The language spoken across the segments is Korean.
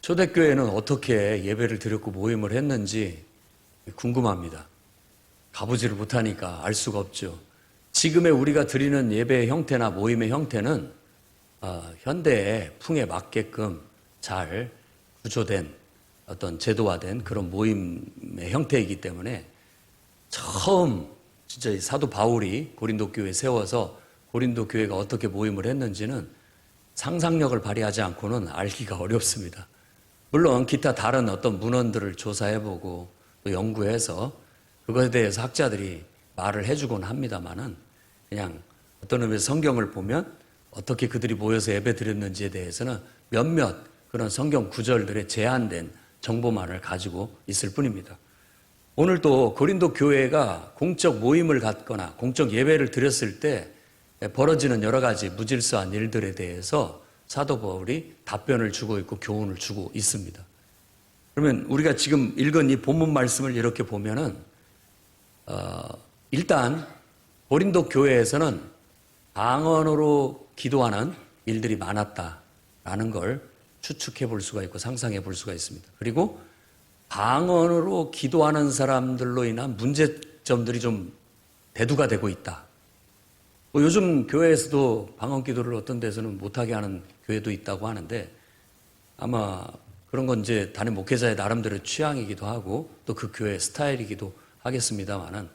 초대교회는 어떻게 예배를 드렸고 모임을 했는지 궁금합니다. 가보지를 못하니까 알 수가 없죠. 지금의 우리가 드리는 예배의 형태나 모임의 형태는 현대의 풍에 맞게끔 잘 구조된 어떤 제도화된 그런 모임의 형태이기 때문에 처음 진짜 이 사도 바울이 고린도 교회에 세워서 고린도 교회가 어떻게 모임을 했는지는 상상력을 발휘하지 않고는 알기가 어렵습니다. 물론 기타 다른 어떤 문헌들을 조사해보고 또 연구해서 그것에 대해서 학자들이 말을 해주곤 합니다만은 그냥 어떤 의미에서 성경을 보면 어떻게 그들이 모여서 예배 드렸는지에 대해서는 몇몇 그런 성경 구절들의 제한된 정보만을 가지고 있을 뿐입니다. 오늘 또 고린도 교회가 공적 모임을 갖거나 공적 예배를 드렸을 때 벌어지는 여러 가지 무질서한 일들에 대해서 사도 바울이 답변을 주고 있고 교훈을 주고 있습니다. 그러면 우리가 지금 읽은 이 본문 말씀을 이렇게 보면은 일단 고린도 교회에서는 방언으로 기도하는 일들이 많았다라는 걸 추측해 볼 수가 있고 상상해 볼 수가 있습니다. 그리고 방언으로 기도하는 사람들로 인한 문제점들이 좀 대두가 되고 있다. 요즘 교회에서도 방언 기도를 어떤 데서는 못하게 하는 교회도 있다고 하는데 아마 그런 건 이제 담임 목회자의 나름대로 취향이기도 하고 또 그 교회의 스타일이기도 하겠습니다만은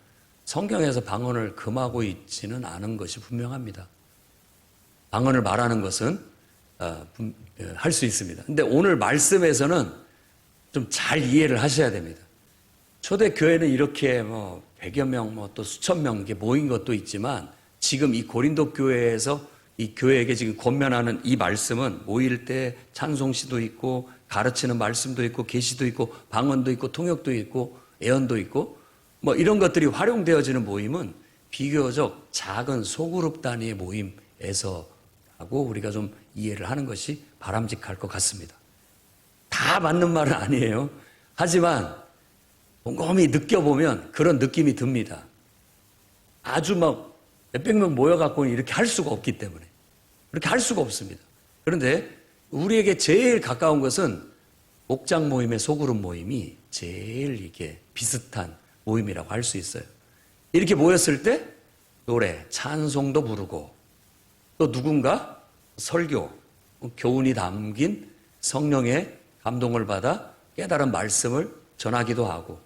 성경에서 방언을 금하고 있지는 않은 것이 분명합니다. 방언을 말하는 것은 할 수 있습니다. 근데 오늘 말씀에서는 좀 잘 이해를 하셔야 됩니다. 초대교회는 이렇게 100여 명, 또 수천 명 이렇게 모인 것도 있지만 지금 이 고린도 교회에서 이 교회에게 지금 권면하는 이 말씀은 모일 때 찬송시도 있고 가르치는 말씀도 있고 계시도 있고 방언도 있고 통역도 있고 예언도 있고 이런 것들이 활용되어지는 모임은 비교적 작은 소그룹 단위의 모임에서라고 우리가 좀 이해를 하는 것이 바람직할 것 같습니다. 다 맞는 말은 아니에요. 하지만 곰곰이 느껴보면 그런 느낌이 듭니다. 아주 몇백 명 모여갖고는 이렇게 할 수가 없기 때문에. 그렇게 할 수가 없습니다. 그런데 우리에게 제일 가까운 것은 목장 모임의 소그룹 모임이 제일 이렇게 비슷한 모임이라고 할 수 있어요. 이렇게 모였을 때 노래, 찬송도 부르고 또 누군가 설교, 교훈이 담긴 성령의 감동을 받아 깨달은 말씀을 전하기도 하고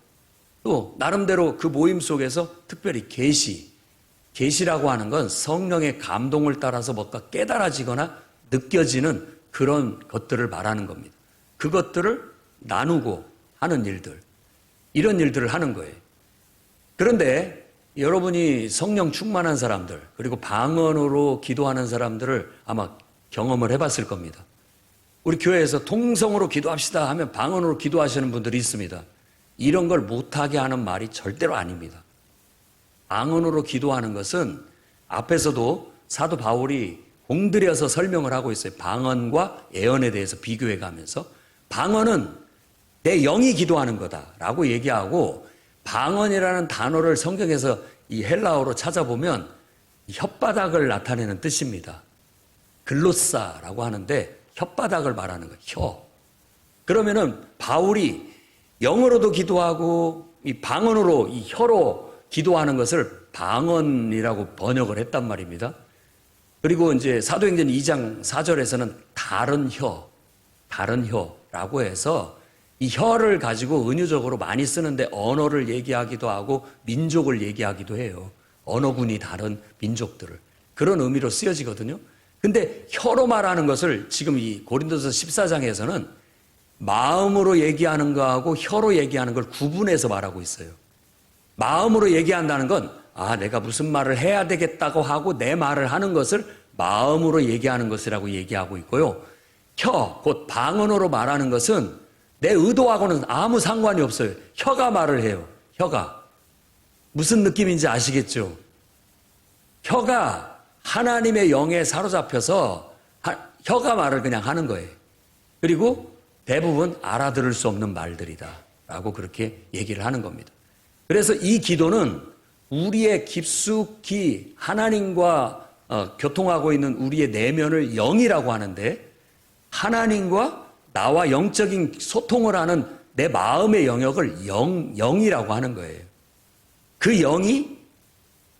또 나름대로 그 모임 속에서 특별히 계시라고 하는 건 성령의 감동을 따라서 뭔가 깨달아지거나 느껴지는 그런 것들을 말하는 겁니다. 그것들을 나누고 하는 일들, 이런 일들을 하는 거예요. 그런데 여러분이 성령 충만한 사람들, 그리고 방언으로 기도하는 사람들을 아마 경험을 해봤을 겁니다. 우리 교회에서 통성으로 기도합시다 하면 방언으로 기도하시는 분들이 있습니다. 이런 걸 못하게 하는 말이 절대로 아닙니다. 방언으로 기도하는 것은 앞에서도 사도 바울이 공들여서 설명을 하고 있어요. 방언과 예언에 대해서 비교해 가면서 방언은 내 영이 기도하는 거다라고 얘기하고 방언이라는 단어를 성경에서 이 헬라어로 찾아보면 혓바닥을 나타내는 뜻입니다. 글로사라고 하는데 혓바닥을 말하는 거예요. 혀. 그러면은 바울이 영어로도 기도하고 이 방언으로 이 혀로 기도하는 것을 방언이라고 번역을 했단 말입니다. 그리고 이제 사도행전 2장 4절에서는 다른 혀라고 해서 이 혀를 가지고 은유적으로 많이 쓰는데 언어를 얘기하기도 하고 민족을 얘기하기도 해요. 언어군이 다른 민족들을. 그런 의미로 쓰여지거든요. 근데 혀로 말하는 것을 지금 이 고린도서 14장에서는 마음으로 얘기하는 거하고 혀로 얘기하는 걸 구분해서 말하고 있어요. 마음으로 얘기한다는 건 내가 무슨 말을 해야 되겠다고 하고 내 말을 하는 것을 마음으로 얘기하는 것이라고 얘기하고 있고요. 곧 방언으로 말하는 것은 내 의도하고는 아무 상관이 없어요. 혀가 말을 해요. 혀가. 무슨 느낌인지 아시겠죠? 혀가 하나님의 영에 사로잡혀서 혀가 말을 그냥 하는 거예요. 그리고 대부분 알아들을 수 없는 말들이다 라고 그렇게 얘기를 하는 겁니다. 그래서 이 기도는 우리의 깊숙이 하나님과 교통하고 있는 우리의 내면을 영이라고 하는데 하나님과 나와 영적인 소통을 하는 내 마음의 영역을 영이라고 하는 거예요. 그 영이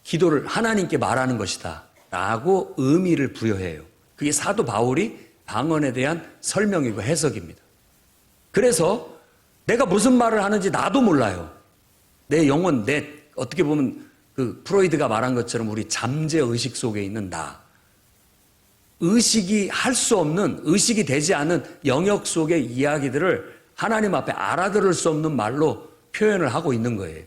기도를 하나님께 말하는 것이다 라고 의미를 부여해요. 그게 사도 바울이 방언에 대한 설명이고 해석입니다. 그래서 내가 무슨 말을 하는지 나도 몰라요. 내 영혼, 어떻게 보면 그 프로이드가 말한 것처럼 우리 잠재 의식 속에 있는 나. 의식이 할 수 없는, 의식이 되지 않는 영역 속의 이야기들을 하나님 앞에 알아들을 수 없는 말로 표현을 하고 있는 거예요.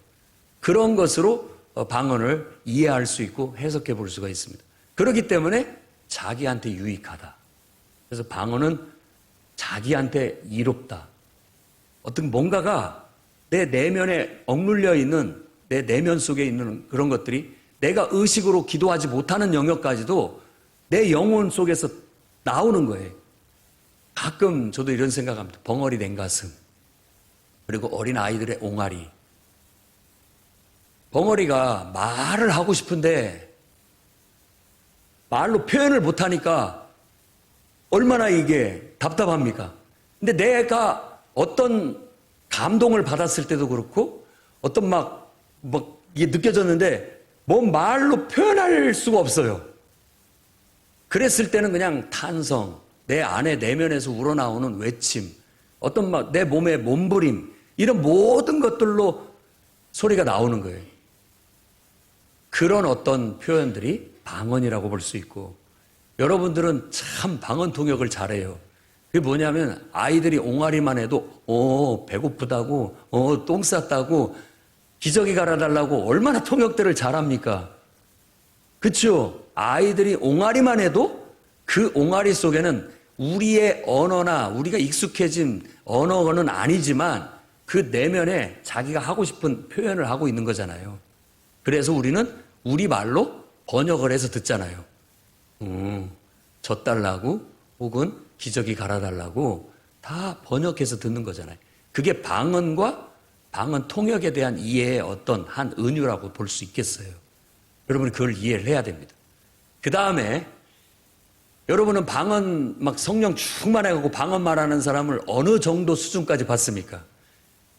그런 것으로 방언을 이해할 수 있고 해석해 볼 수가 있습니다. 그렇기 때문에 자기한테 유익하다. 그래서 방언은 자기한테 이롭다. 어떤 뭔가가 내 내면에 억눌려 있는 내 내면 속에 있는 그런 것들이 내가 의식으로 기도하지 못하는 영역까지도 내 영혼 속에서 나오는 거예요. 가끔 저도 이런 생각합니다. 벙어리 된 가슴, 그리고 어린 아이들의 옹알이. 벙어리가 말을 하고 싶은데 말로 표현을 못하니까 얼마나 이게 답답합니까? 근데 내가 어떤 감동을 받았을 때도 그렇고 어떤 막 이게 느껴졌는데 뭔 말로 표현할 수가 없어요. 그랬을 때는 그냥 탄성, 내 안에 내면에서 우러나오는 외침, 어떤 내 몸의 몸부림, 이런 모든 것들로 소리가 나오는 거예요. 그런 어떤 표현들이 방언이라고 볼 수 있고, 여러분들은 참 방언 통역을 잘해요. 그게 뭐냐면 아이들이 옹알이만 해도 배고프다고, 똥 쌌다고, 기저귀 갈아달라고 얼마나 통역들을 잘합니까? 그렇죠? 아이들이 옹알이만 해도 그 옹알이 속에는 우리의 언어나 우리가 익숙해진 언어는 아니지만 그 내면에 자기가 하고 싶은 표현을 하고 있는 거잖아요. 그래서 우리는 우리 말로 번역을 해서 듣잖아요. 젖달라고 혹은 기저귀 갈아달라고 다 번역해서 듣는 거잖아요. 그게 방언과 방언 통역에 대한 이해의 어떤 한 은유라고 볼 수 있겠어요. 여러분이 그걸 이해를 해야 됩니다. 그 다음에 여러분은 방언 성령 충만해가지고 방언 말하는 사람을 어느 정도 수준까지 봤습니까?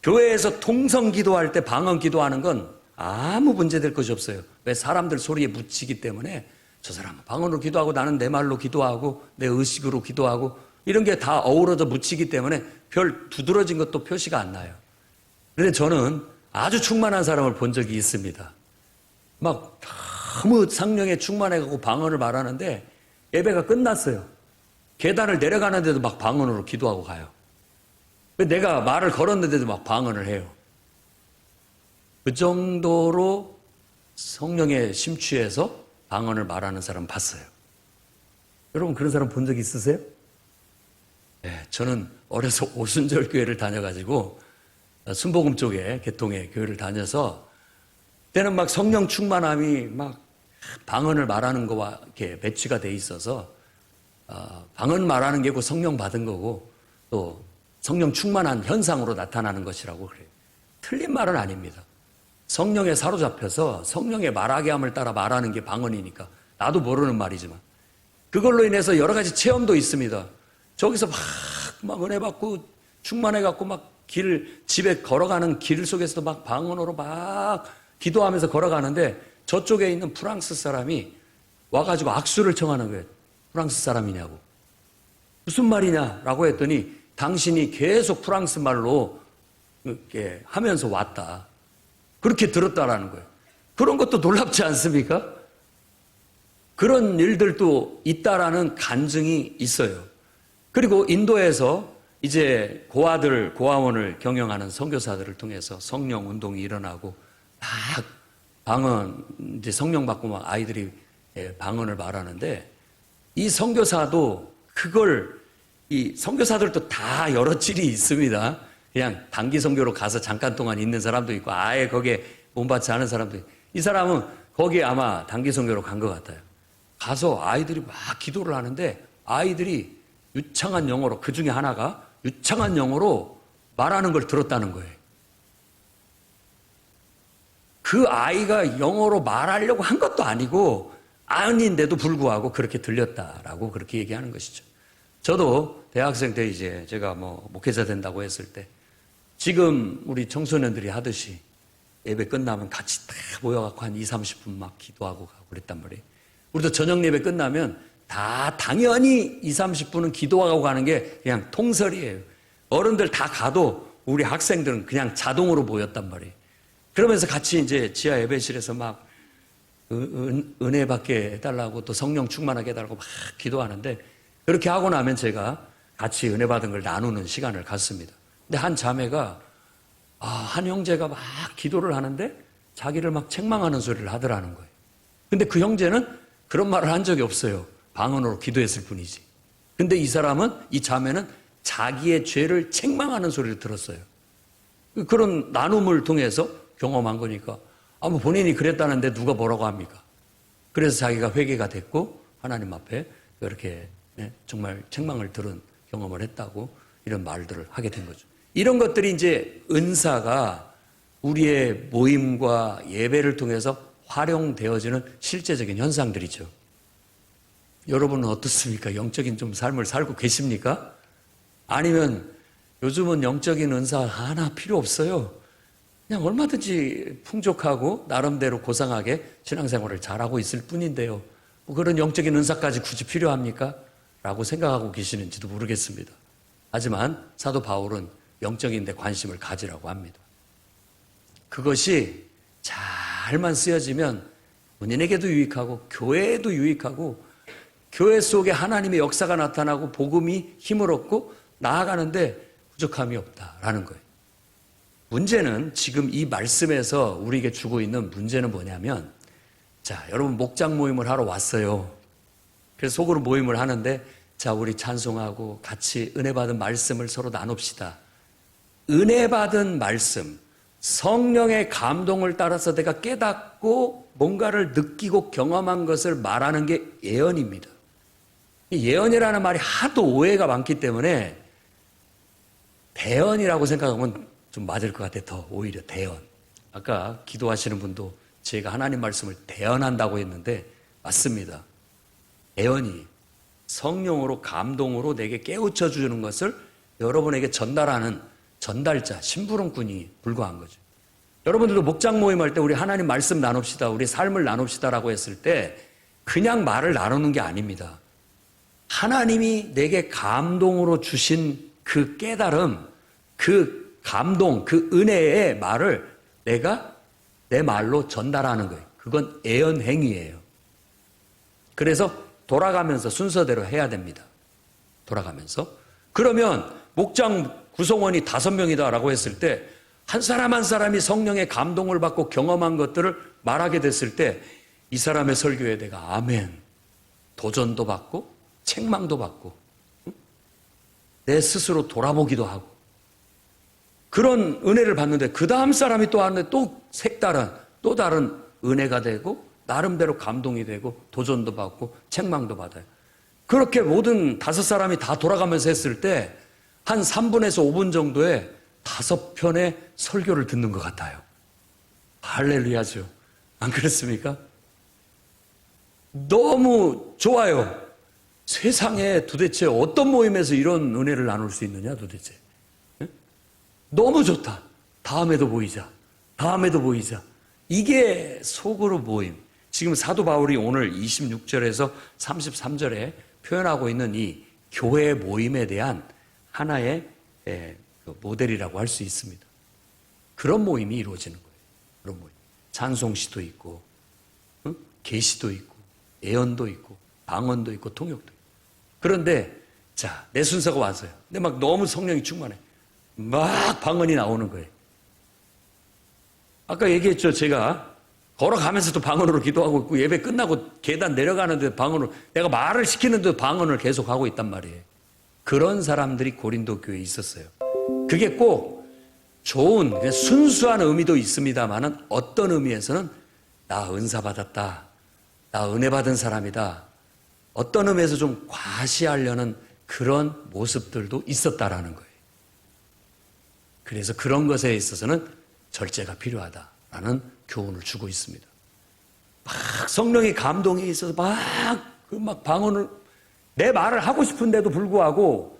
교회에서 통성 기도할 때 방언 기도하는 건 아무 문제될 것이 없어요. 왜? 사람들 소리에 묻히기 때문에 저 사람은 방언으로 기도하고 나는 내 말로 기도하고 내 의식으로 기도하고 이런 게 다 어우러져 묻히기 때문에 별 두드러진 것도 표시가 안 나요. 그런데 저는 아주 충만한 사람을 본 적이 있습니다. 너무 성령에 충만해가지고 방언을 말하는데 예배가 끝났어요. 계단을 내려가는데도 방언으로 기도하고 가요. 내가 말을 걸었는데도 방언을 해요. 그 정도로 성령에 심취해서 방언을 말하는 사람 봤어요. 여러분 그런 사람 본 적 있으세요? 네, 저는 어려서 오순절 교회를 다녀가지고 순복음 쪽에 개통의 교회를 다녀서 그때는 성령 충만함이 방언을 말하는 거와 이렇게 배치가 돼 있어서 방언 말하는 게 그 성령 받은 거고 또 성령 충만한 현상으로 나타나는 것이라고 그래요. 틀린 말은 아닙니다. 성령에 사로잡혀서 성령의 말하게 함을 따라 말하는 게 방언이니까 나도 모르는 말이지만 그걸로 인해서 여러 가지 체험도 있습니다. 저기서 막 은혜 받고 충만해갖고 집에 걸어가는 길 속에서도 방언으로 기도하면서 걸어가는데 저쪽에 있는 프랑스 사람이 와가지고 악수를 청하는 거예요. 프랑스 사람이냐고. 무슨 말이냐라고 했더니 당신이 계속 프랑스 말로 이렇게 하면서 왔다. 그렇게 들었다라는 거예요. 그런 것도 놀랍지 않습니까? 그런 일들도 있다라는 간증이 있어요. 그리고 인도에서 이제 고아원을 경영하는 선교사들을 통해서 성령 운동이 일어나고 방언, 이제 성령 받고 아이들이 방언을 말하는데 이 선교사도 이 선교사들도 다 여러 질이 있습니다. 그냥 단기 선교로 가서 잠깐 동안 있는 사람도 있고 아예 거기에 몸받지 않은 사람도 있고 이 사람은 거기에 아마 단기 선교로 간 것 같아요. 가서 아이들이 기도를 하는데 아이들이 유창한 영어로 그 중에 하나가 유창한 영어로 말하는 걸 들었다는 거예요. 그 아이가 영어로 말하려고 한 것도 아니고 아닌데도 불구하고 그렇게 들렸다라고 그렇게 얘기하는 것이죠. 저도 대학생 때 이제 제가 목회자 된다고 했을 때 지금 우리 청소년들이 하듯이 예배 끝나면 같이 딱 모여갖고 한 20-30분 막 기도하고 가고 그랬단 말이에요. 우리도 저녁 예배 끝나면 다 당연히 20-30분은 기도하고 가는 게 그냥 통설이에요. 어른들 다 가도 우리 학생들은 그냥 자동으로 모였단 말이에요. 그러면서 같이 이제 지하 예배실에서 막 은혜 받게 해달라고 또 성령 충만하게 해달라고 막 기도하는데 그렇게 하고 나면 제가 같이 은혜 받은 걸 나누는 시간을 갖습니다. 근데 한 자매가 한 형제가 막 기도를 하는데 자기를 막 책망하는 소리를 하더라는 거예요. 근데 그 형제는 그런 말을 한 적이 없어요. 방언으로 기도했을 뿐이지. 근데 이 자매는 자기의 죄를 책망하는 소리를 들었어요. 그런 나눔을 통해서 경험한 거니까 본인이 그랬다는데 누가 뭐라고 합니까? 그래서 자기가 회개가 됐고 하나님 앞에 이렇게 정말 책망을 들은 경험을 했다고 이런 말들을 하게 된 거죠. 이런 것들이 이제 은사가 우리의 모임과 예배를 통해서 활용되어지는 실제적인 현상들이죠. 여러분은 어떻습니까? 영적인 좀 삶을 살고 계십니까? 아니면 요즘은 영적인 은사 하나 필요 없어요. 그냥 얼마든지 풍족하고 나름대로 고상하게 신앙생활을 잘하고 있을 뿐인데요. 그런 영적인 은사까지 굳이 필요합니까? 라고 생각하고 계시는지도 모르겠습니다. 하지만 사도 바울은 영적인 데 관심을 가지라고 합니다. 그것이 잘만 쓰여지면 본인에게도 유익하고 교회에도 유익하고 교회 속에 하나님의 역사가 나타나고 복음이 힘을 얻고 나아가는데 부족함이 없다라는 거예요. 문제는 지금 이 말씀에서 우리에게 주고 있는 문제는 뭐냐면 자, 여러분 목장 모임을 하러 왔어요. 그래서 속으로 모임을 하는데 자, 우리 찬송하고 같이 은혜 받은 말씀을 서로 나눕시다. 은혜 받은 말씀, 성령의 감동을 따라서 내가 깨닫고 뭔가를 느끼고 경험한 것을 말하는 게 예언입니다. 이 예언이라는 말이 하도 오해가 많기 때문에 대언이라고 생각하면 좀 맞을 것 같아요. 더 오히려 대언. 아까 기도하시는 분도 제가 하나님 말씀을 대언한다고 했는데 맞습니다. 대언이 성령으로 감동으로 내게 깨우쳐 주는 것을 여러분에게 전달하는 전달자, 심부름꾼이 불과한 거죠. 여러분들도 목장 모임할 때 우리 하나님 말씀 나눕시다, 우리 삶을 나눕시다라고 했을 때 그냥 말을 나누는 게 아닙니다. 하나님이 내게 감동으로 주신 그 깨달음, 그 감동, 그 은혜의 말을 내가 내 말로 전달하는 거예요. 그건 예언행위예요. 그래서 돌아가면서 순서대로 해야 됩니다. 돌아가면서. 그러면 목장 구성원이 5명이다라고 했을 때 한 사람 한 사람이 성령의 감동을 받고 경험한 것들을 말하게 됐을 때 이 사람의 설교에 내가 아멘, 도전도 받고 책망도 받고 내 스스로 돌아보기도 하고 그런 은혜를 받는데 그 다음 사람이 또 하는데 또 색다른 또 다른 은혜가 되고 나름대로 감동이 되고 도전도 받고 책망도 받아요. 그렇게 모든 5사람이 다 돌아가면서 했을 때 한 3분에서 5분 정도에 5편의 설교를 듣는 것 같아요. 할렐루야죠. 안 그렇습니까? 너무 좋아요. 세상에 도대체 어떤 모임에서 이런 은혜를 나눌 수 있느냐 도대체. 너무 좋다. 다음에도 보이자. 다음에도 보이자. 이게 속으로 모임. 지금 사도 바울이 오늘 26절에서 33절에 표현하고 있는 이 교회 모임에 대한 하나의 모델이라고 할 수 있습니다. 그런 모임이 이루어지는 거예요. 그런 모임. 찬송시도 있고, 계시도 있고, 예언도 있고, 방언도 있고, 통역도 있고. 그런데 자, 내 순서가 왔어요. 근데 막 너무 성령이 충만해. 막 방언이 나오는 거예요. 아까 얘기했죠. 제가 걸어가면서도 방언으로 기도하고 있고 예배 끝나고 계단 내려가는데 방언으로 내가 말을 시키는데도 방언을 계속 하고 있단 말이에요. 그런 사람들이 고린도 교회에 있었어요. 그게 꼭 좋은 그냥 순수한 의미도 있습니다만은 어떤 의미에서는 나 은사 받았다. 나 은혜 받은 사람이다. 어떤 의미에서 좀 과시하려는 그런 모습들도 있었다라는 거예요. 그래서 그런 것에 있어서는 절제가 필요하다라는 교훈을 주고 있습니다. 막 성령의 감동이 있어서 막 방언을 내 말을 하고 싶은데도 불구하고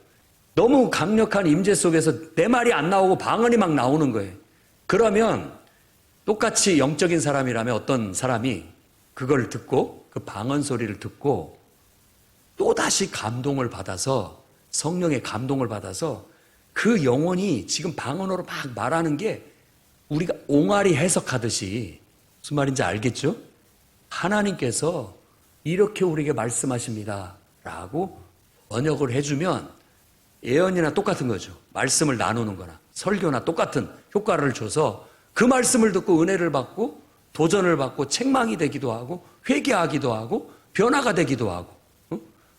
너무 강력한 임재 속에서 내 말이 안 나오고 방언이 막 나오는 거예요. 그러면 똑같이 영적인 사람이라면 어떤 사람이 그걸 듣고 그 방언 소리를 듣고 또다시 감동을 받아서 성령의 감동을 받아서 그 영혼이 지금 방언으로 막 말하는 게 우리가 옹알이 해석하듯이 무슨 말인지 알겠죠? 하나님께서 이렇게 우리에게 말씀하십니다 라고 번역을 해주면 예언이나 똑같은 거죠. 말씀을 나누는 거나 설교나 똑같은 효과를 줘서 그 말씀을 듣고 은혜를 받고 도전을 받고 책망이 되기도 하고 회개하기도 하고 변화가 되기도 하고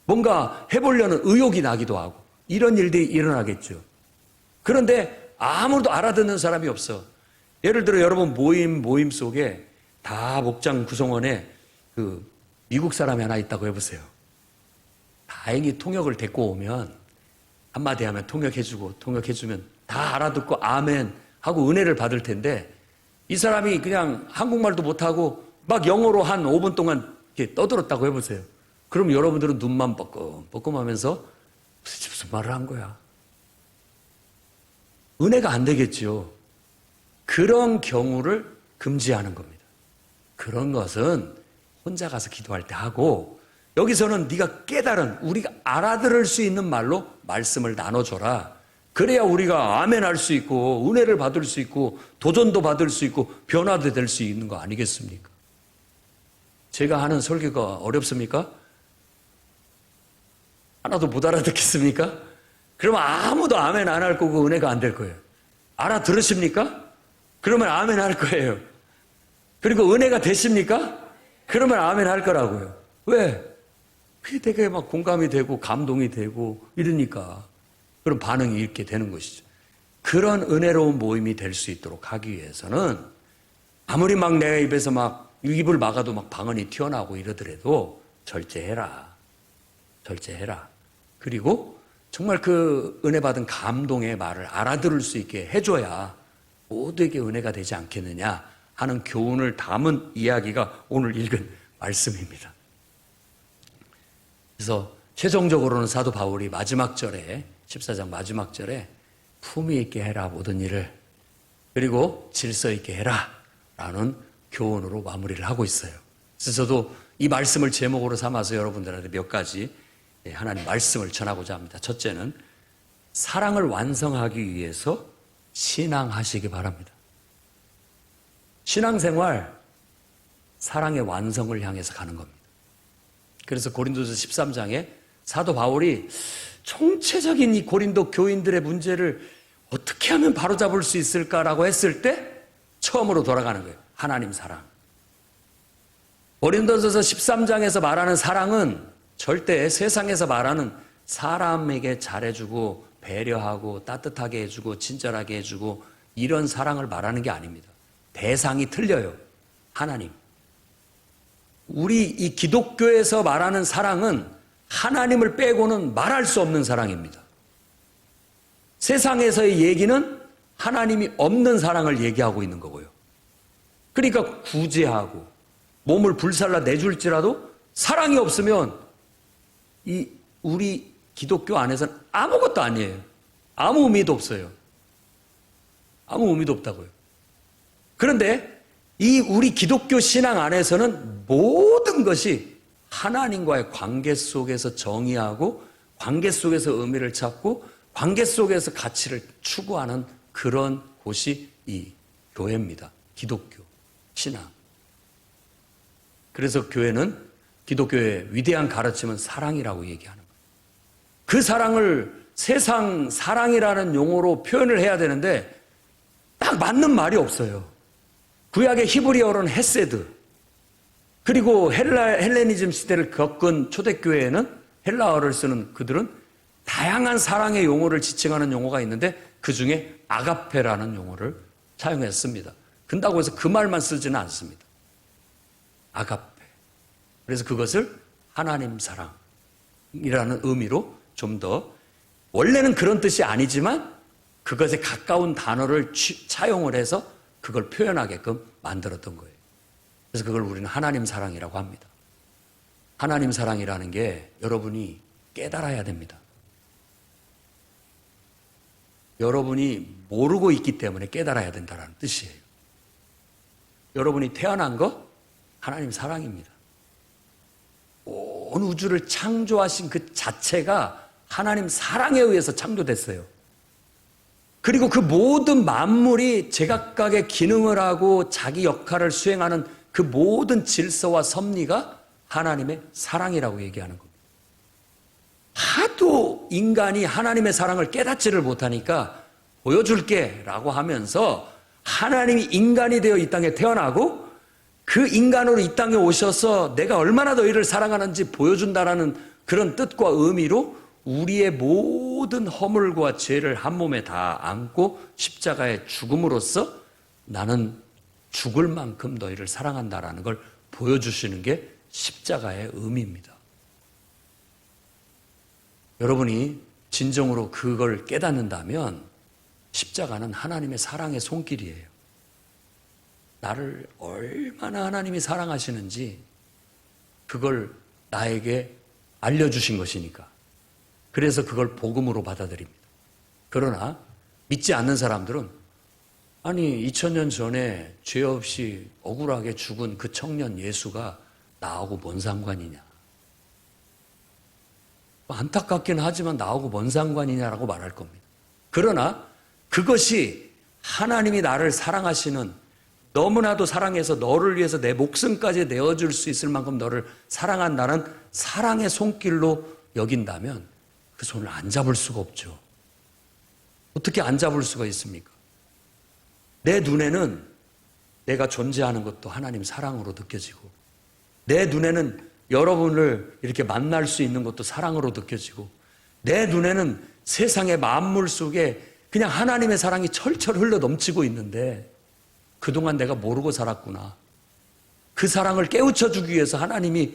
뭔가 해보려는 의욕이 나기도 하고 이런 일들이 일어나겠죠. 그런데 아무도 알아듣는 사람이 없어. 예를 들어 여러분 모임 속에 다 목장 구성원에 그 미국 사람이 하나 있다고 해보세요. 다행히 통역을 데리고 오면 한마디 하면 통역해주면 다 알아듣고 아멘 하고 은혜를 받을 텐데 이 사람이 그냥 한국말도 못하고 막 영어로 한 5분 동안 이렇게 떠들었다고 해보세요. 그럼 여러분들은 눈만 뻐끔뻐끔하면서 무슨 말을 한 거야. 은혜가 안 되겠지요. 그런 경우를 금지하는 겁니다. 그런 것은 혼자 가서 기도할 때 하고 여기서는 네가 깨달은 우리가 알아들을 수 있는 말로 말씀을 나눠줘라. 그래야 우리가 아멘 할 수 있고 은혜를 받을 수 있고 도전도 받을 수 있고 변화도 될 수 있는 거 아니겠습니까? 제가 하는 설교가 어렵습니까? 하나도 못 알아듣겠습니까? 그러면 아무도 아멘 안 할 거고 은혜가 안 될 거예요. 알아들으십니까? 그러면 아멘 할 거예요. 그리고 은혜가 되십니까? 그러면 아멘 할 거라고요. 왜? 그게 되게 막 공감이 되고 감동이 되고 이러니까 그런 반응이 있게 되는 것이죠. 그런 은혜로운 모임이 될 수 있도록 하기 위해서는 아무리 막 내 입에서 막 입을 막아도 막 방언이 튀어나오고 이러더라도 절제해라. 절제해라. 그리고 정말 그 은혜 받은 감동의 말을 알아들을 수 있게 해줘야 모두에게 은혜가 되지 않겠느냐 하는 교훈을 담은 이야기가 오늘 읽은 말씀입니다. 그래서 최종적으로는 사도 바울이 마지막 절에 14장 마지막 절에 품위 있게 해라 모든 일을 그리고 질서 있게 해라 라는 교훈으로 마무리를 하고 있어요. 그래서 저도 이 말씀을 제목으로 삼아서 여러분들한테 몇 가지 하나님 말씀을 전하고자 합니다. 첫째는 사랑을 완성하기 위해서 신앙하시기 바랍니다. 신앙생활 사랑의 완성을 향해서 가는 겁니다. 그래서 고린도서 13장에 사도 바울이 총체적인 이 고린도 교인들의 문제를 어떻게 하면 바로잡을 수 있을까라고 했을 때 처음으로 돌아가는 거예요. 하나님 사랑. 고린도서 13장에서 말하는 사랑은 절대 세상에서 말하는 사람에게 잘해주고 배려하고 따뜻하게 해주고 친절하게 해주고 이런 사랑을 말하는 게 아닙니다. 대상이 틀려요. 하나님. 우리 이 기독교에서 말하는 사랑은 하나님을 빼고는 말할 수 없는 사랑입니다. 세상에서의 얘기는 하나님이 없는 사랑을 얘기하고 있는 거고요. 그러니까 구제하고 몸을 불살라 내줄지라도 사랑이 없으면 이 우리 기독교 안에서는 아무것도 아니에요. 아무 의미도 없어요. 아무 의미도 없다고요. 그런데 이 우리 기독교 신앙 안에서는 모든 것이 하나님과의 관계 속에서 정의하고 관계 속에서 의미를 찾고 관계 속에서 가치를 추구하는 그런 곳이 이 교회입니다. 기독교 신앙. 그래서 교회는 기독교의 위대한 가르침은 사랑이라고 얘기하는 거예요. 그 사랑을 세상 사랑이라는 용어로 표현을 해야 되는데 딱 맞는 말이 없어요. 구약의 히브리어로는 헤세드, 그리고 헬레니즘 시대를 겪은 초대교회에는 헬라어를 쓰는 그들은 다양한 사랑의 용어를 지칭하는 용어가 있는데 그 중에 아가페라는 용어를 사용했습니다. 근다고 해서 그 말만 쓰지는 않습니다. 아가페. 그래서 그것을 하나님 사랑이라는 의미로 좀 더 원래는 그런 뜻이 아니지만 그것에 가까운 단어를 차용을 해서 그걸 표현하게끔 만들었던 거예요. 그래서 그걸 우리는 하나님 사랑이라고 합니다. 하나님 사랑이라는 게 여러분이 깨달아야 됩니다. 여러분이 모르고 있기 때문에 깨달아야 된다는 뜻이에요. 여러분이 태어난 거 하나님 사랑입니다. 온 우주를 창조하신 그 자체가 하나님 사랑에 의해서 창조됐어요. 그리고 그 모든 만물이 제각각의 기능을 하고 자기 역할을 수행하는 그 모든 질서와 섭리가 하나님의 사랑이라고 얘기하는 겁니다. 하도 인간이 하나님의 사랑을 깨닫지를 못하니까 보여줄게 라고 하면서 하나님이 인간이 되어 이 땅에 태어나고 그 인간으로 이 땅에 오셔서 내가 얼마나 너희를 사랑하는지 보여준다라는 그런 뜻과 의미로 우리의 모든 허물과 죄를 한 몸에 다 안고 십자가에 죽음으로써 나는 죽을 만큼 너희를 사랑한다라는 걸 보여주시는 게 십자가의 의미입니다. 여러분이 진정으로 그걸 깨닫는다면 십자가는 하나님의 사랑의 손길이에요. 나를 얼마나 하나님이 사랑하시는지 그걸 나에게 알려주신 것이니까. 그래서 그걸 복음으로 받아들입니다. 그러나 믿지 않는 사람들은 아니 2000년 전에 죄 없이 억울하게 죽은 그 청년 예수가 나하고 뭔 상관이냐. 안타깝긴 하지만 나하고 뭔 상관이냐라고 말할 겁니다. 그러나 그것이 하나님이 나를 사랑하시는 너무나도 사랑해서 너를 위해서 내 목숨까지 내어줄 수 있을 만큼 너를 사랑한다는 사랑의 손길로 여긴다면 그 손을 안 잡을 수가 없죠. 어떻게 안 잡을 수가 있습니까? 내 눈에는 내가 존재하는 것도 하나님 사랑으로 느껴지고 내 눈에는 여러분을 이렇게 만날 수 있는 것도 사랑으로 느껴지고 내 눈에는 세상의 만물 속에 그냥 하나님의 사랑이 철철 흘러 넘치고 있는데 그동안 내가 모르고 살았구나. 그 사랑을 깨우쳐주기 위해서 하나님이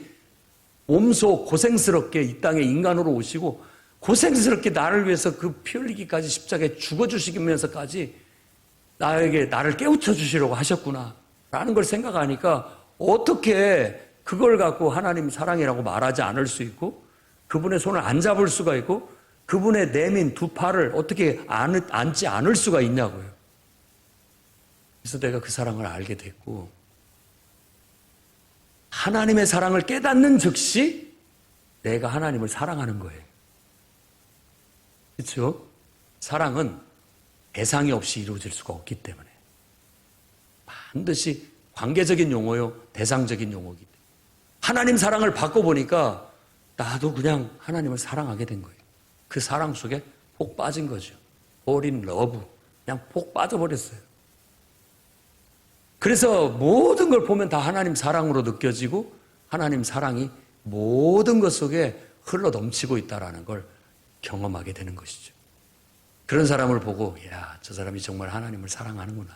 몸소 고생스럽게 이 땅에 인간으로 오시고 고생스럽게 나를 위해서 그 피 흘리기까지 십자가에 죽어주시면서까지 나를 깨우쳐주시려고 하셨구나 라는 걸 생각하니까 어떻게 그걸 갖고 하나님 사랑이라고 말하지 않을 수 있고 그분의 손을 안 잡을 수가 있고 그분의 내민 두 팔을 어떻게 안지 않을 수가 있냐고요. 그래서 내가 그 사랑을 알게 됐고 하나님의 사랑을 깨닫는 즉시 내가 하나님을 사랑하는 거예요. 그렇죠? 사랑은 대상이 없이 이루어질 수가 없기 때문에 반드시 관계적인 용어요, 대상적인 용어이기 때문에 하나님 사랑을 받고 보니까 나도 그냥 하나님을 사랑하게 된 거예요. 그 사랑 속에 폭 빠진 거죠. Fall in love. 그냥 폭 빠져버렸어요. 그래서 모든 걸 보면 다 하나님 사랑으로 느껴지고 하나님 사랑이 모든 것 속에 흘러 넘치고 있다는 걸 경험하게 되는 것이죠. 그런 사람을 보고 야, 저 사람이 정말 하나님을 사랑하는구나.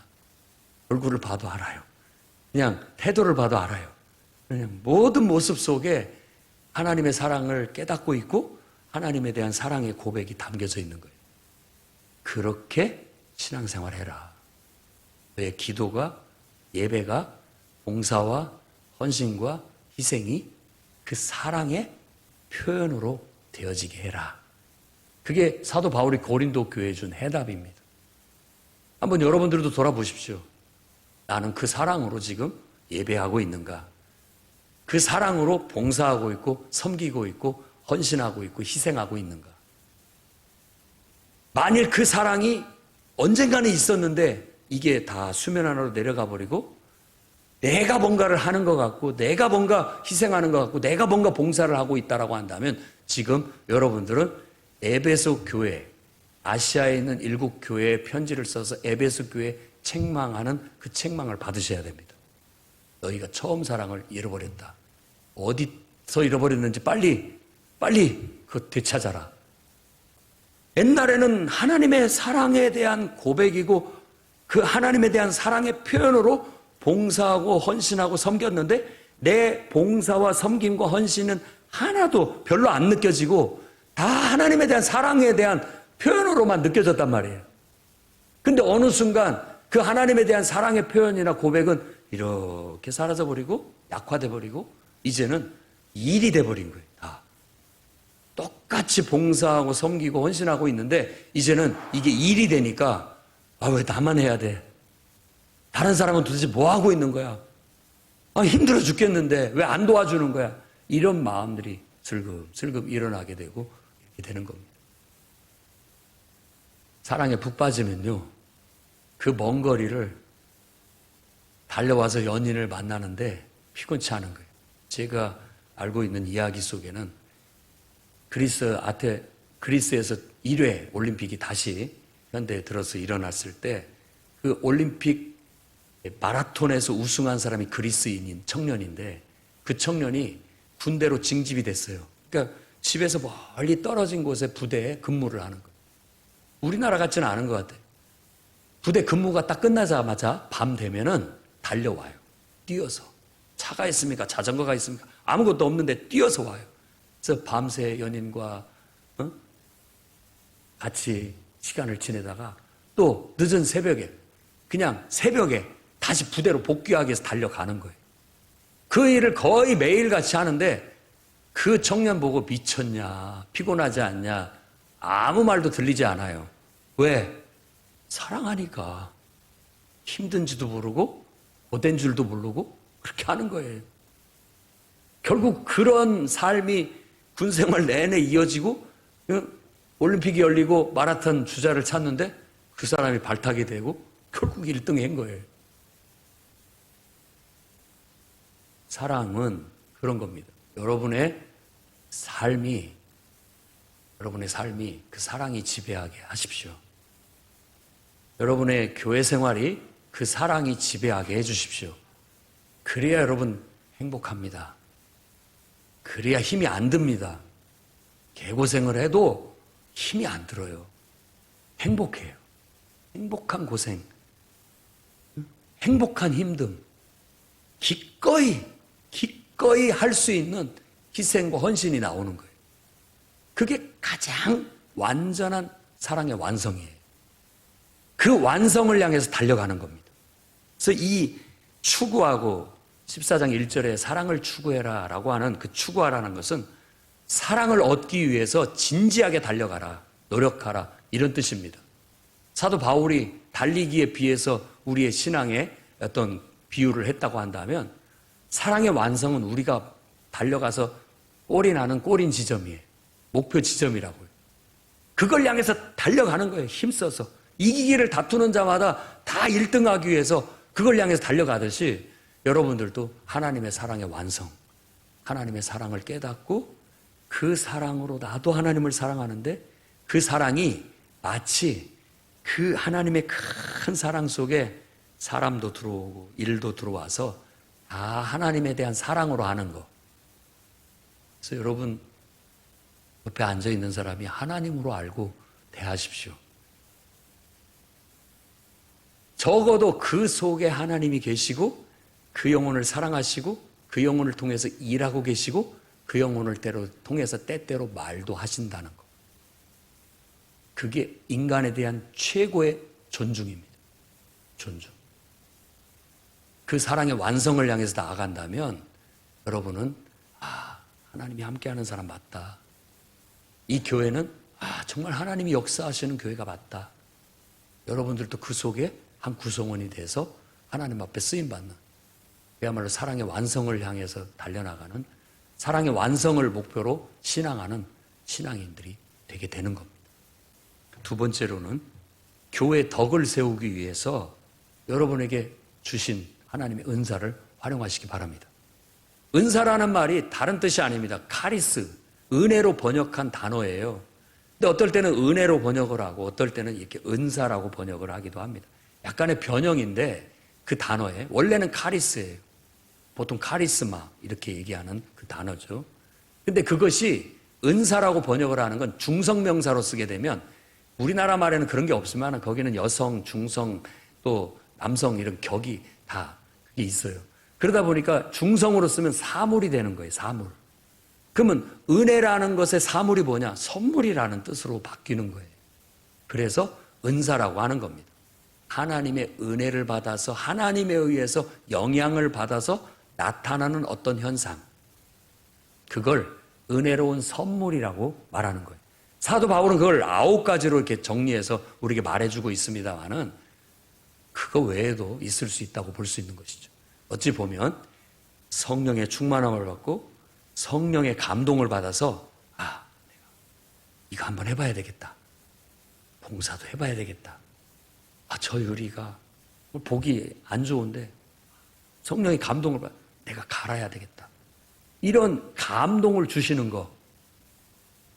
얼굴을 봐도 알아요. 그냥 태도를 봐도 알아요. 그냥 모든 모습 속에 하나님의 사랑을 깨닫고 있고 하나님에 대한 사랑의 고백이 담겨져 있는 거예요. 그렇게 신앙생활 해라. 너의 기도가 예배가 봉사와 헌신과 희생이 그 사랑의 표현으로 되어지게 해라. 그게 사도 바울이 고린도 교회에 준 해답입니다. 한번 여러분들도 돌아보십시오. 나는 그 사랑으로 지금 예배하고 있는가? 그 사랑으로 봉사하고 있고 섬기고 있고 헌신하고 있고 희생하고 있는가? 만일 그 사랑이 언젠가는 있었는데 이게 다 수면 하나로 내려가 버리고 내가 뭔가를 하는 것 같고 내가 뭔가 희생하는 것 같고 내가 뭔가 봉사를 하고 있다라고 한다면 지금 여러분들은 에베소 교회, 아시아에 있는 7교회에 편지를 써서 에베소 교회에 책망하는 그 책망을 받으셔야 됩니다. 너희가 처음 사랑을 잃어버렸다. 어디서 잃어버렸는지 빨리 그거 되찾아라. 옛날에는 하나님의 사랑에 대한 고백이고 그 하나님에 대한 사랑의 표현으로 봉사하고 헌신하고 섬겼는데 내 봉사와 섬김과 헌신은 하나도 별로 안 느껴지고 다 하나님에 대한 사랑에 대한 표현으로만 느껴졌단 말이에요. 근데 어느 순간 그 하나님에 대한 사랑의 표현이나 고백은 이렇게 사라져버리고 약화돼버리고 이제는 일이 돼버린 거예요. 다 똑같이 봉사하고 섬기고 헌신하고 있는데 이제는 이게 일이 되니까 왜 나만 해야 돼? 다른 사람은 도대체 뭐 하고 있는 거야? 힘들어 죽겠는데 왜 안 도와주는 거야? 이런 마음들이 슬금슬금 일어나게 되고 이렇게 되는 겁니다. 사랑에 푹 빠지면요, 그 먼 거리를 달려와서 연인을 만나는데 피곤치 않은 거예요. 제가 알고 있는 이야기 속에는 그리스에서 1회 올림픽이 다시 현대에 들어서 일어났을 때 그 올림픽 마라톤에서 우승한 사람이 그리스인인 청년인데 그 청년이 군대로 징집이 됐어요. 그러니까 집에서 멀리 떨어진 곳에 부대에 근무를 하는 거예요. 우리나라 같지는 않은 것 같아요. 부대 근무가 딱 끝나자마자 밤 되면은 달려와요. 뛰어서. 차가 있습니까? 자전거가 있습니까? 아무것도 없는데 뛰어서 와요. 그래서 밤새 연인과 같이 시간을 지내다가 또 늦은 새벽에 그냥 새벽에 다시 부대로 복귀하기 위해서 달려가는 거예요. 그 일을 거의 매일 같이 하는데 그 청년 보고 미쳤냐, 피곤하지 않냐, 아무 말도 들리지 않아요. 왜? 사랑하니까. 힘든지도 모르고 고된 줄도 모르고 그렇게 하는 거예요. 결국 그런 삶이 군생활 내내 이어지고 올림픽이 열리고 마라톤 주자를 찾는데 그 사람이 발탁이 되고 결국 1등인 거예요. 사랑은 그런 겁니다. 여러분의 삶이 그 사랑이 지배하게 하십시오. 여러분의 교회 생활이 그 사랑이 지배하게 해주십시오. 그래야 여러분 행복합니다. 그래야 힘이 안 듭니다. 개고생을 해도 힘이 안 들어요. 행복해요. 행복한 고생, 행복한 힘듦, 기꺼이 할 수 있는 희생과 헌신이 나오는 거예요. 그게 가장 완전한 사랑의 완성이에요. 그 완성을 향해서 달려가는 겁니다. 그래서 이 추구하고 14장 1절에 사랑을 추구해라 라고 하는 그 추구하라는 것은 사랑을 얻기 위해서 진지하게 달려가라, 노력하라 이런 뜻입니다. 사도 바울이 달리기에 비해서 우리의 신앙에 어떤 비유를 했다고 한다면 사랑의 완성은 우리가 달려가서 골이 나는 골인 지점이에요. 목표 지점이라고요. 그걸 향해서 달려가는 거예요. 힘써서. 이기기를 다투는 자마다 다 1등하기 위해서 그걸 향해서 달려가듯이 여러분들도 하나님의 사랑의 완성, 하나님의 사랑을 깨닫고 그 사랑으로 나도 하나님을 사랑하는데 그 사랑이 마치 그 하나님의 큰 사랑 속에 사람도 들어오고 일도 들어와서 다 하나님에 대한 사랑으로 하는 거. 그래서 여러분 옆에 앉아있는 사람이 하나님으로 알고 대하십시오. 적어도 그 속에 하나님이 계시고 그 영혼을 사랑하시고 그 영혼을 통해서 일하고 계시고 그 영혼을 통해서 때때로 말도 하신다는 것. 그게 인간에 대한 최고의 존중입니다. 존중. 그 사랑의 완성을 향해서 나아간다면 여러분은 하나님이 함께하는 사람 맞다. 이 교회는 정말 하나님이 역사하시는 교회가 맞다. 여러분들도 그 속에 한 구성원이 돼서 하나님 앞에 쓰임받는 그야말로 사랑의 완성을 향해서 달려나가는 사랑의 완성을 목표로 신앙하는 신앙인들이 되게 되는 겁니다. 두 번째로는 교회 덕을 세우기 위해서 여러분에게 주신 하나님의 은사를 활용하시기 바랍니다. 은사라는 말이 다른 뜻이 아닙니다. 카리스, 은혜로 번역한 단어예요. 근데 어떨 때는 은혜로 번역을 하고 어떨 때는 이렇게 은사라고 번역을 하기도 합니다. 약간의 변형인데 그 단어에 원래는 카리스예요. 보통 카리스마 이렇게 얘기하는 그 단어죠. 근데 그것이 은사라고 번역을 하는 건 중성명사로 쓰게 되면 우리나라 말에는 그런 게 없지만 거기는 여성, 중성, 또 남성 이런 격이 다 그게 있어요. 그러다 보니까 중성으로 쓰면 사물이 되는 거예요. 사물. 그러면 은혜라는 것의 사물이 뭐냐? 선물이라는 뜻으로 바뀌는 거예요. 그래서 은사라고 하는 겁니다. 하나님의 은혜를 받아서 하나님에 의해서 영향을 받아서 나타나는 어떤 현상. 그걸 은혜로운 선물이라고 말하는 거예요. 사도 바울은 그걸 9가지로 이렇게 정리해서 우리에게 말해주고 있습니다만은 그거 외에도 있을 수 있다고 볼 수 있는 것이죠. 어찌 보면 성령의 충만함을 받고 성령의 감동을 받아서 내가 이거 한번 해봐야 되겠다. 봉사도 해봐야 되겠다. 저 의리가 보기 안 좋은데 성령의 감동을 받아 내가 갈아야 되겠다. 이런 감동을 주시는 거,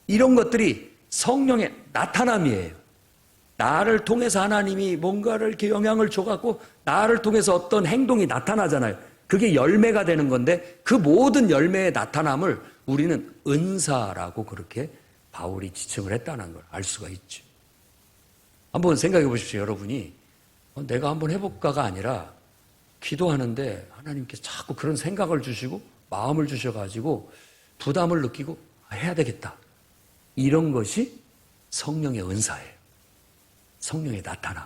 이런 것들이 성령의 나타남이에요. 나를 통해서 하나님이 뭔가를 이렇게 영향을 줘갖고 나를 통해서 어떤 행동이 나타나잖아요. 그게 열매가 되는 건데 그 모든 열매의 나타남을 우리는 은사라고 그렇게 바울이 지칭을 했다는 걸 알 수가 있죠. 한번 생각해 보십시오. 여러분이 내가 한번 해볼까가 아니라 기도하는데 하나님께서 자꾸 그런 생각을 주시고 마음을 주셔가지고 부담을 느끼고 해야 되겠다. 이런 것이 성령의 은사예요. 성령의 나타남.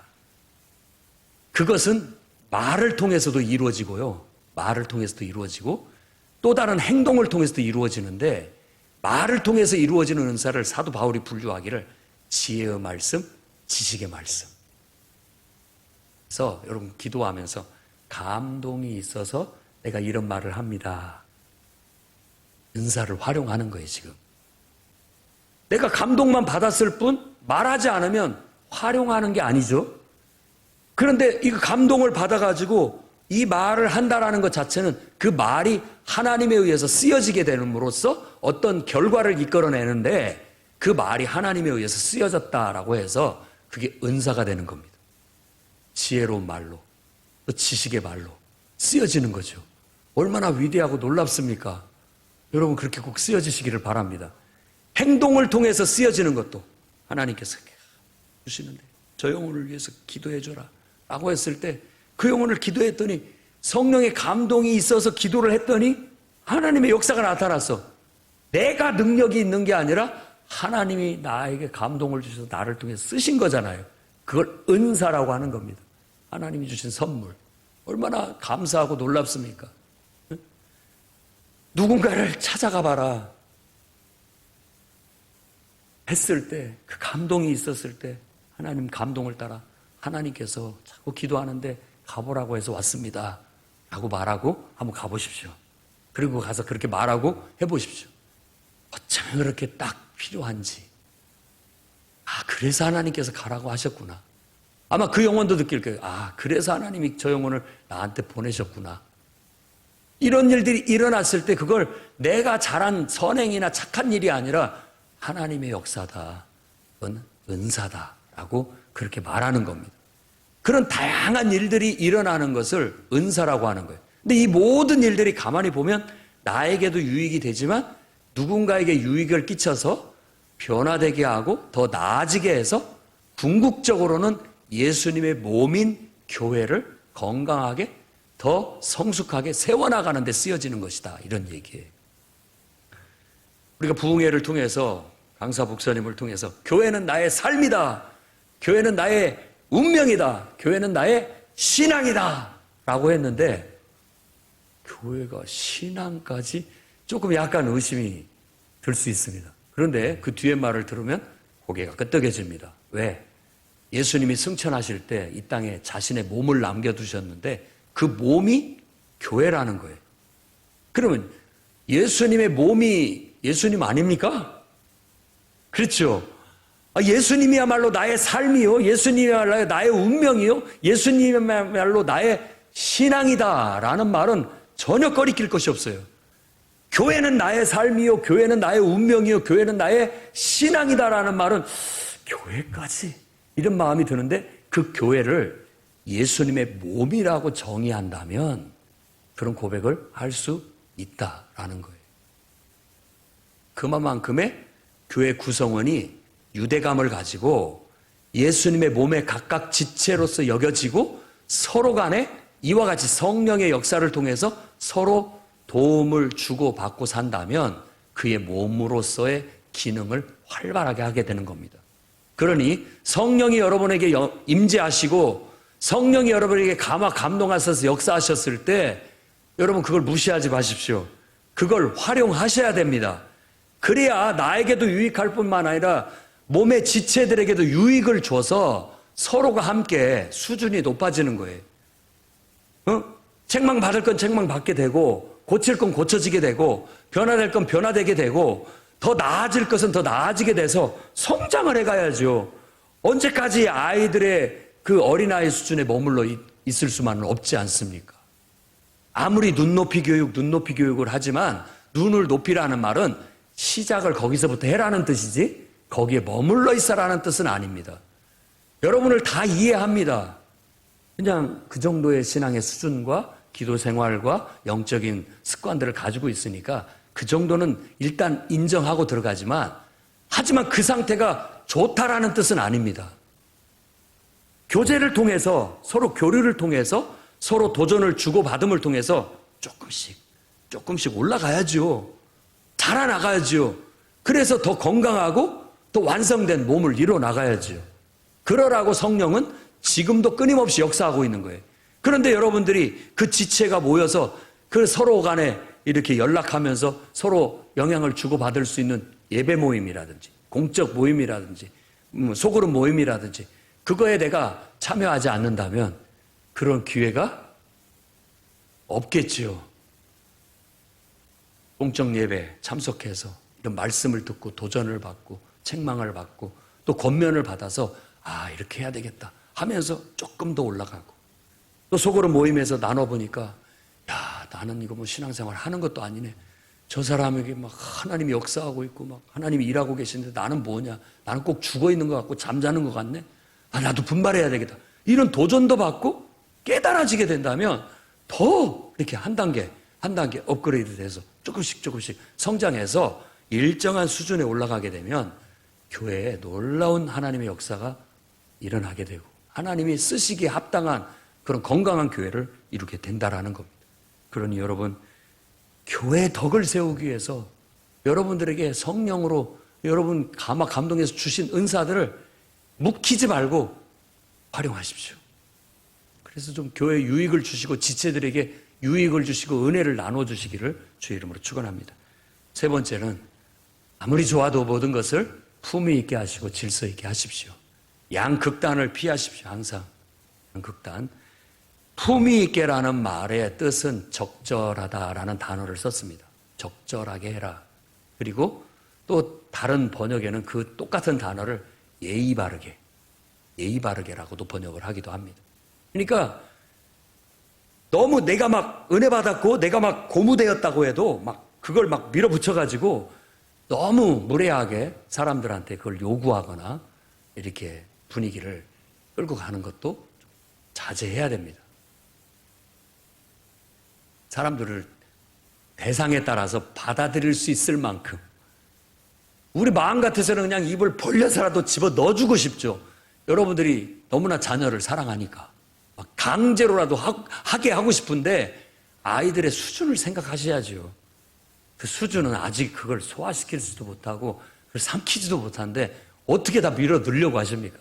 그것은 말을 통해서도 이루어지고요. 말을 통해서도 이루어지고 또 다른 행동을 통해서도 이루어지는데 말을 통해서 이루어지는 은사를 사도 바울이 분류하기를 지혜의 말씀, 지식의 말씀. 그래서 여러분 기도하면서 감동이 있어서 내가 이런 말을 합니다. 은사를 활용하는 거예요, 지금. 내가 감동만 받았을 뿐 말하지 않으면 활용하는 게 아니죠. 그런데 이 감동을 받아가지고 이 말을 한다라는 것 자체는 그 말이 하나님에 의해서 쓰여지게 됨으로써 어떤 결과를 이끌어내는데 그 말이 하나님에 의해서 쓰여졌다라고 해서 그게 은사가 되는 겁니다. 지혜로운 말로, 또 지식의 말로 쓰여지는 거죠. 얼마나 위대하고 놀랍습니까? 여러분 그렇게 꼭 쓰여지시기를 바랍니다. 행동을 통해서 쓰여지는 것도 하나님께서 주시는데 저 영혼을 위해서 기도해줘라 라고 했을 때 그 영혼을 기도했더니 성령의 감동이 있어서 기도를 했더니 하나님의 역사가 나타났어. 내가 능력이 있는 게 아니라 하나님이 나에게 감동을 주셔서 나를 통해서 쓰신 거잖아요. 그걸 은사라고 하는 겁니다. 하나님이 주신 선물. 얼마나 감사하고 놀랍습니까? 누군가를 찾아가 봐라 했을 때, 그 감동이 있었을 때 하나님 감동을 따라 하나님께서 자꾸 기도하는데 가보라고 해서 왔습니다 라고 말하고 한번 가보십시오. 그리고 가서 그렇게 말하고 해보십시오. 어쩌면 그렇게 딱 필요한지. 그래서 하나님께서 가라고 하셨구나. 아마 그 영혼도 느낄 거예요. 그래서 하나님이 저 영혼을 나한테 보내셨구나. 이런 일들이 일어났을 때 그걸 내가 잘한 선행이나 착한 일이 아니라 하나님의 역사다. 그건 은사다라고 그렇게 말하는 겁니다. 그런 다양한 일들이 일어나는 것을 은사라고 하는 거예요. 근데 이 모든 일들이 가만히 보면 나에게도 유익이 되지만 누군가에게 유익을 끼쳐서 변화되게 하고 더 나아지게 해서 궁극적으로는 예수님의 몸인 교회를 건강하게 더 성숙하게 세워나가는 데 쓰여지는 것이다. 이런 얘기예요. 우리가 부흥회를 통해서 강사 목사님을 통해서 교회는 나의 삶이다. 교회는 나의 운명이다. 교회는 나의 신앙이다. 라고 했는데 교회가 신앙까지 조금 약간 의심이 들 수 있습니다. 그런데 그 뒤에 말을 들으면 고개가 끄덕여집니다. 왜? 예수님이 승천하실 때 이 땅에 자신의 몸을 남겨두셨는데 그 몸이 교회라는 거예요. 그러면 예수님의 몸이 예수님 아닙니까? 그렇죠. 예수님이야말로 나의 삶이요. 예수님이야말로 나의 운명이요. 예수님이야말로 나의 신앙이다라는 말은 전혀 꺼리낄 것이 없어요. 교회는 나의 삶이요. 교회는 나의 운명이요. 교회는 나의 신앙이다라는 말은 교회까지 이런 마음이 드는데 그 교회를 예수님의 몸이라고 정의한다면 그런 고백을 할 수 있다라는 거예요. 그만큼의 교회 구성원이 유대감을 가지고 예수님의 몸의 각각 지체로서 여겨지고 서로 간에 이와 같이 성령의 역사를 통해서 서로 도움을 주고받고 산다면 그의 몸으로서의 기능을 활발하게 하게 되는 겁니다. 그러니 성령이 여러분에게 임재하시고 성령이 여러분에게 감동하셔서 역사하셨을 때 여러분 그걸 무시하지 마십시오. 그걸 활용하셔야 됩니다. 그래야 나에게도 유익할 뿐만 아니라 몸의 지체들에게도 유익을 줘서 서로가 함께 수준이 높아지는 거예요. 책망 받을 건 책망 받게 되고, 고칠 건 고쳐지게 되고, 변화될 건 변화되게 되고, 더 나아질 것은 더 나아지게 돼서 성장을 해가야죠. 언제까지 아이들의 그 어린아이 수준에 머물러 있을 수만은 없지 않습니까? 아무리 눈높이 교육을 하지만 눈을 높이라는 말은 시작을 거기서부터 해라는 뜻이지 거기에 머물러 있어라는 뜻은 아닙니다. 여러분을 다 이해합니다. 그냥 그 정도의 신앙의 수준과 기도 생활과 영적인 습관들을 가지고 있으니까 그 정도는 일단 인정하고 들어가지만, 하지만 그 상태가 좋다라는 뜻은 아닙니다. 교제를 통해서, 서로 교류를 통해서, 서로 도전을 주고받음을 통해서 조금씩 올라가야죠. 자라나가야죠. 그래서 더 건강하고 더 완성된 몸을 이뤄 나가야죠. 그러라고 성령은 지금도 끊임없이 역사하고 있는 거예요. 그런데 여러분들이 그 지체가 모여서 그 서로 간에 이렇게 연락하면서 서로 영향을 주고받을 수 있는 예배 모임이라든지 공적 모임이라든지 소그룹 모임이라든지 그거에 내가 참여하지 않는다면 그런 기회가 없겠지요. 공적 예배 참석해서 이런 말씀을 듣고 도전을 받고 책망을 받고 또 권면을 받아서 이렇게 해야 되겠다 하면서 조금 더 올라가고, 또 속으로 모임에서 나눠보니까 나는 이거 뭐 신앙생활 하는 것도 아니네. 저 사람에게 막 하나님이 역사하고 있고 막 하나님이 일하고 계시는데 나는 뭐냐. 나는 꼭 죽어 있는 것 같고 잠자는 것 같네. 나도 분발해야 되겠다. 이런 도전도 받고 깨달아지게 된다면 더 이렇게 한 단계 업그레이드 돼서 조금씩 성장해서 일정한 수준에 올라가게 되면 교회에 놀라운 하나님의 역사가 일어나게 되고 하나님이 쓰시기에 합당한 그런 건강한 교회를 이루게 된다라는 겁니다. 그러니 여러분, 교회의 덕을 세우기 위해서 여러분들에게 성령으로 여러분 감동해서 주신 은사들을 묵히지 말고 활용하십시오. 그래서 좀 교회에 유익을 주시고 지체들에게 유익을 주시고 은혜를 나눠주시기를 주의 이름으로 축원합니다. 세 번째는 아무리 좋아도 모든 것을 품위 있게 하시고 질서 있게 하십시오. 양극단을 피하십시오. 항상 양극단. 품위 있게라는 말의 뜻은 적절하다라는 단어를 썼습니다. 적절하게 해라. 그리고 또 다른 번역에는 그 똑같은 단어를 예의 바르게라고도 번역을 하기도 합니다. 그러니까 너무 내가 막 은혜 받았고 내가 막 고무되었다고 해도 막 그걸 막 밀어붙여가지고 너무 무례하게 사람들한테 그걸 요구하거나 이렇게 분위기를 끌고 가는 것도 자제해야 됩니다. 사람들을 대상에 따라서 받아들일 수 있을 만큼 우리 마음 같아서는 그냥 입을 벌려서라도 집어 넣어주고 싶죠. 여러분들이 너무나 자녀를 사랑하니까 막 강제로라도 하게 하고 싶은데 아이들의 수준을 생각하셔야죠. 그 수준은 아직 그걸 소화시킬 수도 못하고 그걸 삼키지도 못하는데 어떻게 다 밀어 넣으려고 하십니까?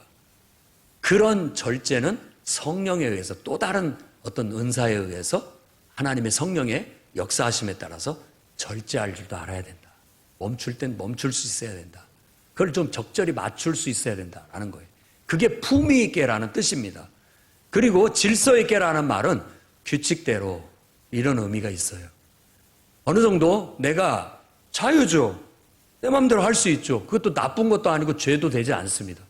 그런 절제는 성령에 의해서 또 다른 어떤 은사에 의해서 하나님의 성령의 역사하심에 따라서 절제할 줄도 알아야 된다. 멈출 땐 멈출 수 있어야 된다. 그걸 좀 적절히 맞출 수 있어야 된다라는 거예요. 그게 품위 있게라는 뜻입니다. 그리고 질서 있게라는 말은 규칙대로 이런 의미가 있어요. 어느 정도 내가 자유죠. 내 마음대로 할 수 있죠. 그것도 나쁜 것도 아니고 죄도 되지 않습니다.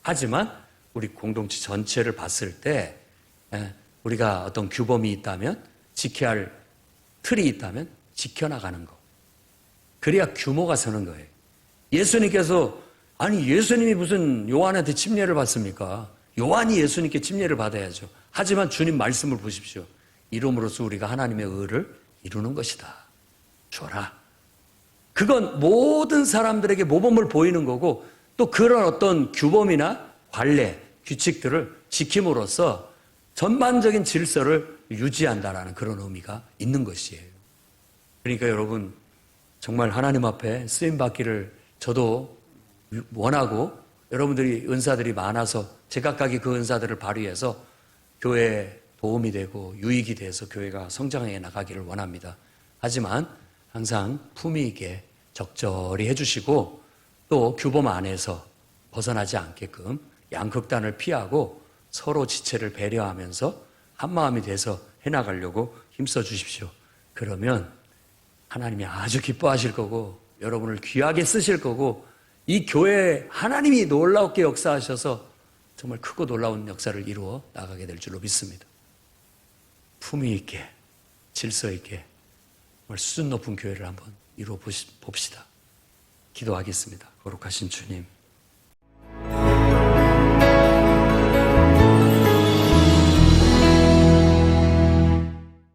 하지만 우리 공동체 전체를 봤을 때 우리가 어떤 규범이 있다면 지켜야 할 틀이 있다면 지켜나가는 거. 그래야 규모가 서는 거예요. 예수님께서 예수님이 무슨 요한한테 침례를 받습니까? 요한이 예수님께 침례를 받아야죠. 하지만 주님 말씀을 보십시오. 이름으로써 우리가 하나님의 의를 이루는 것이다. 줘라. 그건 모든 사람들에게 모범을 보이는 거고 또 그런 어떤 규범이나 관례, 규칙들을 지킴으로써 전반적인 질서를 유지한다라는 그런 의미가 있는 것이에요. 그러니까 여러분 정말 하나님 앞에 쓰임받기를 저도 원하고 여러분들이 은사들이 많아서 제각각이 그 은사들을 발휘해서 교회에 도움이 되고 유익이 돼서 교회가 성장해 나가기를 원합니다. 하지만 항상 품위 있게 적절히 해주시고 또 규범 안에서 벗어나지 않게끔 양극단을 피하고 서로 지체를 배려하면서 한마음이 돼서 해나가려고 힘써 주십시오. 그러면 하나님이 아주 기뻐하실 거고 여러분을 귀하게 쓰실 거고 이 교회에 하나님이 놀랍게 역사하셔서 정말 크고 놀라운 역사를 이루어 나가게 될 줄로 믿습니다. 품위 있게 질서 있게 정말 수준 높은 교회를 한번 이루어 봅시다. 기도하겠습니다. 거룩하신 주님,